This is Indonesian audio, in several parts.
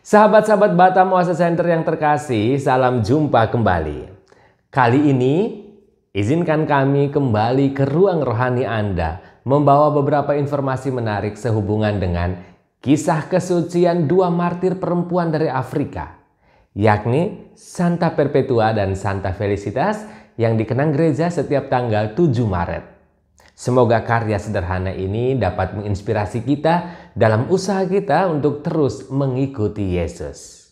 Sahabat-sahabat Batam Oase Center yang terkasih, salam jumpa kembali. Kali ini, izinkan kami kembali ke ruang rohani Anda, membawa beberapa informasi menarik sehubungan dengan kisah kesucian dua martir perempuan dari Afrika, yakni Santa Perpetua dan Santa Felicitas yang dikenang gereja setiap tanggal 7 Maret. Semoga karya sederhana ini dapat menginspirasi kita dalam usaha kita untuk terus mengikuti Yesus.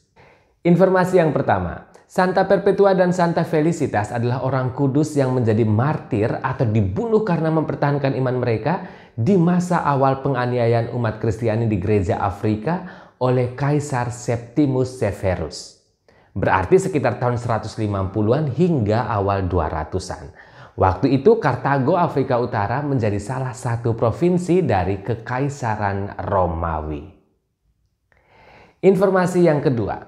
Informasi yang pertama, Santa Perpetua dan Santa Felicitas adalah orang kudus yang menjadi martir atau dibunuh karena mempertahankan iman mereka di masa awal penganiayaan umat Kristiani di gereja Afrika oleh Kaisar Septimus Severus. Berarti sekitar tahun 150-an hingga awal 200-an. Waktu itu Kartago, Afrika Utara menjadi salah satu provinsi dari Kekaisaran Romawi. Informasi yang kedua,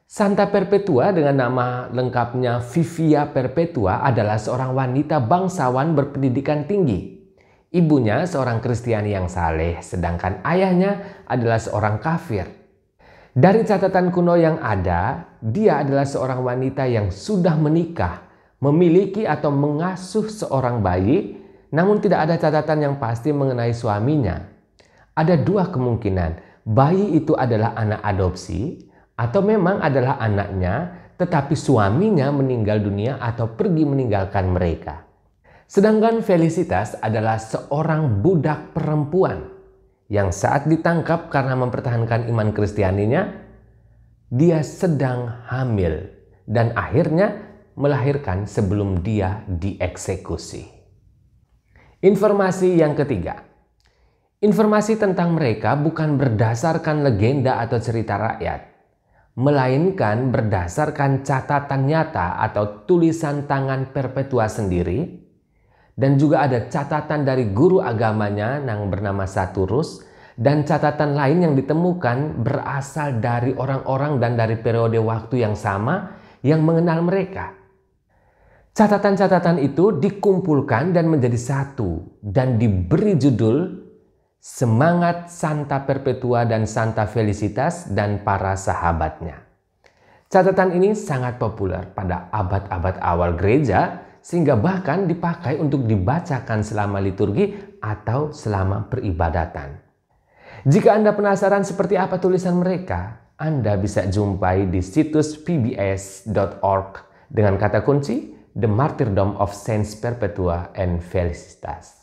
Santa Perpetua dengan nama lengkapnya Vivia Perpetua adalah seorang wanita bangsawan berpendidikan tinggi. Ibunya seorang Kristiani yang saleh, sedangkan ayahnya adalah seorang kafir. Dari catatan kuno yang ada, dia adalah seorang wanita yang sudah menikah, memiliki atau mengasuh seorang bayi, namun tidak ada catatan yang pasti mengenai suaminya. Ada dua kemungkinan, bayi itu adalah anak adopsi atau memang adalah anaknya, tetapi suaminya meninggal dunia atau pergi meninggalkan mereka. Sedangkan Felicitas adalah seorang budak perempuan yang saat ditangkap karena mempertahankan iman Kristianinya, dia sedang hamil dan akhirnya melahirkan sebelum dia dieksekusi. Informasi yang ketiga, informasi tentang mereka bukan berdasarkan legenda atau cerita rakyat, melainkan berdasarkan catatan nyata atau tulisan tangan Perpetua sendiri, dan juga ada catatan dari guru agamanya yang bernama Saturus, dan catatan lain yang ditemukan berasal dari orang-orang dan dari periode waktu yang sama yang mengenal mereka. Catatan-catatan itu dikumpulkan dan menjadi satu dan diberi judul Semangat Santa Perpetua dan Santa Felicitas dan para sahabatnya. Catatan ini sangat populer pada abad-abad awal gereja sehingga bahkan dipakai untuk dibacakan selama liturgi atau selama peribadatan. Jika Anda penasaran seperti apa tulisan mereka, Anda bisa jumpai di situs pbs.org dengan kata kunci The Martyrdom of Saints Perpetua and Felicitas.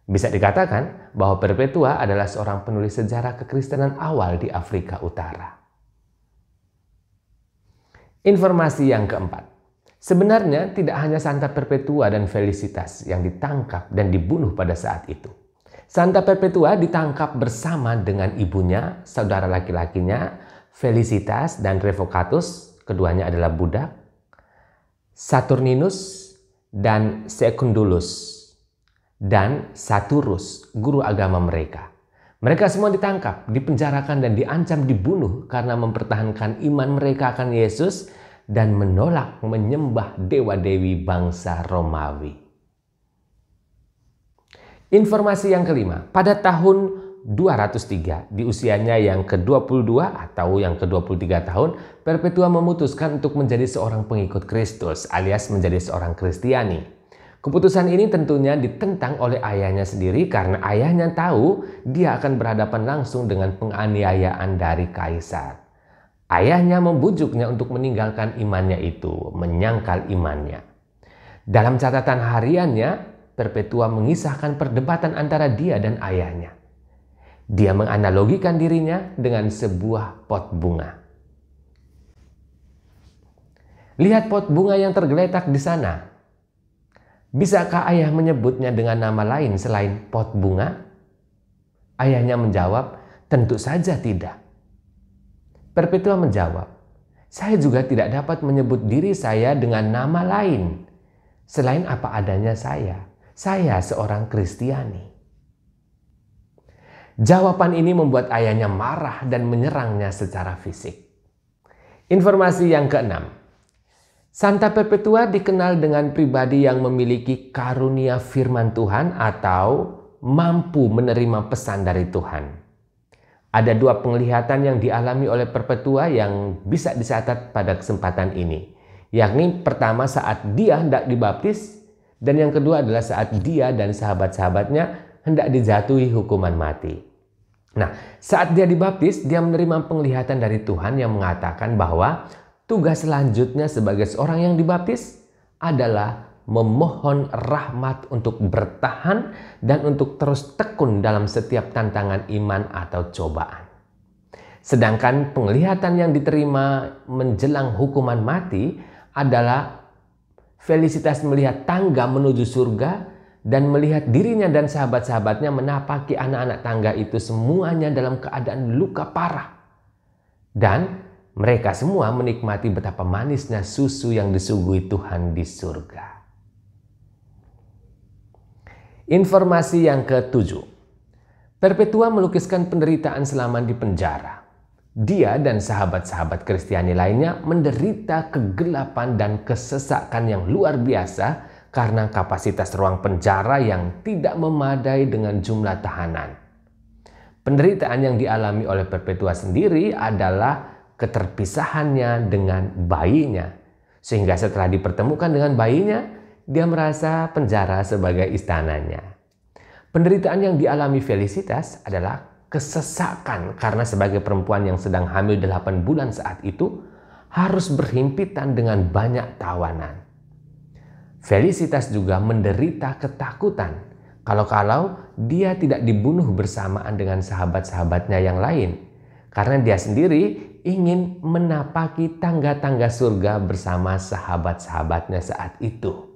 Bisa dikatakan bahwa Perpetua adalah seorang penulis sejarah kekristenan awal di Afrika Utara. Informasi yang keempat, sebenarnya tidak hanya Santa Perpetua dan Felicitas yang ditangkap dan dibunuh pada saat itu. Santa Perpetua ditangkap bersama dengan ibunya, saudara laki-lakinya, Felicitas dan Revocatus, keduanya adalah budak, Saturninus dan Secundulus, dan Saturus, guru agama mereka. Mereka semua ditangkap, dipenjarakan dan diancam dibunuh karena mempertahankan iman mereka akan Yesus dan menolak menyembah dewa-dewi bangsa Romawi. Informasi yang kelima, pada tahun 203, di usianya yang ke-22 atau yang ke-23 tahun, Perpetua memutuskan untuk menjadi seorang pengikut Kristus alias menjadi seorang Kristiani. Keputusan ini tentunya ditentang oleh ayahnya sendiri karena ayahnya tahu dia akan berhadapan langsung dengan penganiayaan dari kaisar. Ayahnya membujuknya untuk meninggalkan imannya itu, menyangkal imannya. Dalam catatan hariannya, Perpetua mengisahkan perdebatan antara dia dan ayahnya. Dia menganalogikan dirinya dengan sebuah pot bunga. Lihat pot bunga yang tergeletak di sana. Bisakah ayah menyebutnya dengan nama lain selain pot bunga? Ayahnya menjawab, tentu saja tidak. Perpetua menjawab, saya juga tidak dapat menyebut diri saya dengan nama lain selain apa adanya saya. Saya seorang Kristiani. Jawaban ini membuat ayahnya marah dan menyerangnya secara fisik. Informasi yang keenam, Santa Perpetua dikenal dengan pribadi yang memiliki karunia firman Tuhan atau mampu menerima pesan dari Tuhan. Ada dua penglihatan yang dialami oleh Perpetua yang bisa dicatat pada kesempatan ini. Yakni pertama saat dia hendak dibaptis, dan yang kedua adalah saat dia dan sahabat-sahabatnya hendak dijatuhi hukuman mati. Nah, saat dia dibaptis, dia menerima penglihatan dari Tuhan yang mengatakan bahwa tugas selanjutnya sebagai seorang yang dibaptis adalah memohon rahmat untuk bertahan dan untuk terus tekun dalam setiap tantangan iman atau cobaan. Sedangkan penglihatan yang diterima menjelang hukuman mati adalah Felicitas melihat tangga menuju surga dan melihat dirinya dan sahabat-sahabatnya menapaki anak-anak tangga itu semuanya dalam keadaan luka parah. Dan mereka semua menikmati betapa manisnya susu yang disuguhi Tuhan di surga. Informasi yang ke-7. Perpetua melukiskan penderitaan selama di penjara. Dia dan sahabat-sahabat Kristiani lainnya menderita kegelapan dan kesesakan yang luar biasa karena kapasitas ruang penjara yang tidak memadai dengan jumlah tahanan. Penderitaan yang dialami oleh Perpetua sendiri adalah keterpisahannya dengan bayinya. Sehingga setelah dipertemukan dengan bayinya, dia merasa penjara sebagai istananya. Penderitaan yang dialami Felicitas adalah kesesakan karena sebagai perempuan yang sedang hamil 8 bulan saat itu harus berhimpitan dengan banyak tawanan. Felicitas juga menderita ketakutan kalau dia tidak dibunuh bersamaan dengan sahabat-sahabatnya yang lain, karena dia sendiri ingin menapaki tangga-tangga surga bersama sahabat-sahabatnya saat itu.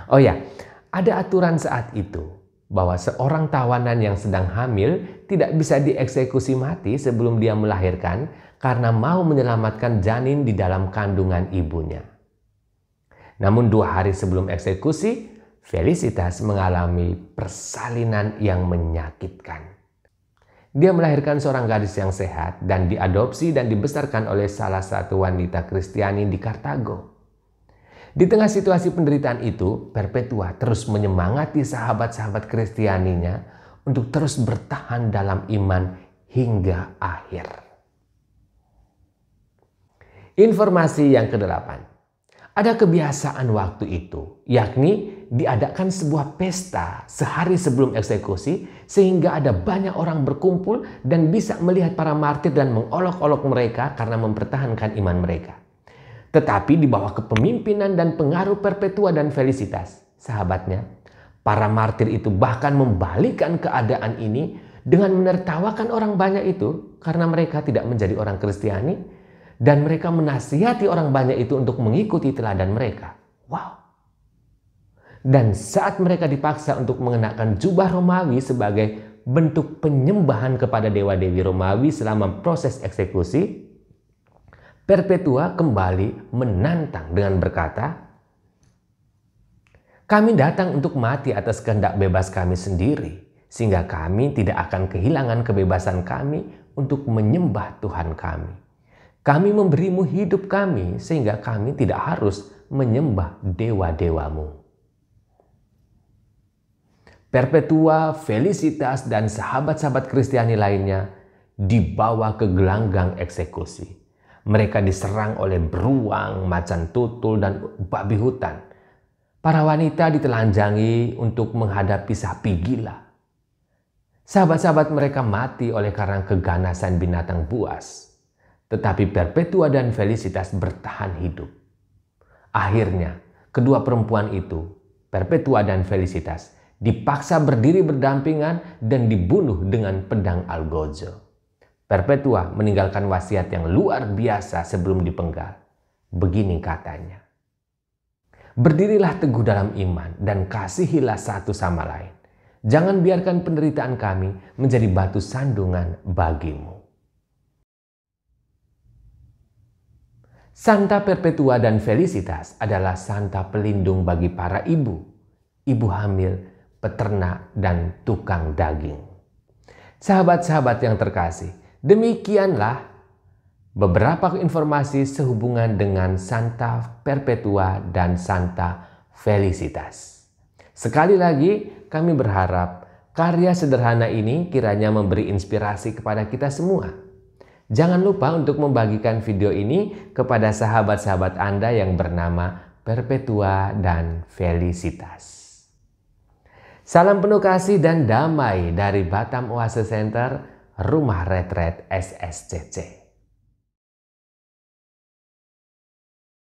Oh ya, ada aturan saat itu bahwa seorang tawanan yang sedang hamil tidak bisa dieksekusi mati sebelum dia melahirkan karena mau menyelamatkan janin di dalam kandungan ibunya. Namun 2 hari sebelum eksekusi, Felicitas mengalami persalinan yang menyakitkan. Dia melahirkan seorang gadis yang sehat dan diadopsi dan dibesarkan oleh salah satu wanita Kristiani di Kartago. Di tengah situasi penderitaan itu, Perpetua terus menyemangati sahabat-sahabat Kristianinya untuk terus bertahan dalam iman hingga akhir. Informasi yang ke-8. Ada kebiasaan waktu itu, yakni diadakan sebuah pesta sehari sebelum eksekusi sehingga ada banyak orang berkumpul dan bisa melihat para martir dan mengolok-olok mereka karena mempertahankan iman mereka. Tetapi di bawah kepemimpinan dan pengaruh Perpetua dan Felicitas, sahabatnya, para martir itu bahkan membalikkan keadaan ini dengan menertawakan orang banyak itu karena mereka tidak menjadi orang Kristiani dan mereka menasihati orang banyak itu untuk mengikuti teladan mereka. Wow! Dan saat mereka dipaksa untuk mengenakan jubah Romawi sebagai bentuk penyembahan kepada dewa-dewi Romawi selama proses eksekusi, Perpetua kembali menantang dengan berkata, "Kami datang untuk mati atas kehendak bebas kami sendiri, sehingga kami tidak akan kehilangan kebebasan kami untuk menyembah Tuhan kami. Kami memberimu hidup kami, sehingga kami tidak harus menyembah dewa-dewamu." Perpetua, Felicitas, dan sahabat-sahabat Kristiani lainnya dibawa ke gelanggang eksekusi. Mereka diserang oleh beruang, macan tutul, dan babi hutan. Para wanita ditelanjangi untuk menghadapi sapi gila. Sahabat-sahabat mereka mati oleh karena keganasan binatang buas. Tetapi Perpetua dan Felicitas bertahan hidup. Akhirnya, kedua perempuan itu, Perpetua dan Felicitas, dipaksa berdiri berdampingan dan dibunuh dengan pedang algojo. Perpetua meninggalkan wasiat yang luar biasa sebelum dipenggal. Begini katanya, "Berdirilah teguh dalam iman dan kasihilah satu sama lain. Jangan biarkan penderitaan kami menjadi batu sandungan bagimu." Santa Perpetua dan Felicitas adalah santa pelindung bagi para ibu hamil, peternak, dan tukang daging. Sahabat-sahabat yang terkasih, demikianlah beberapa informasi sehubungan dengan Santa Perpetua dan Santa Felicitas. Sekali lagi, kami berharap Karya sederhana ini kiranya memberi inspirasi kepada kita semua. Jangan lupa untuk membagikan video ini kepada sahabat-sahabat Anda yang bernama Perpetua dan Felicitas. Salam penuh kasih dan damai dari Batam Oase Center, Rumah Retret SSCC.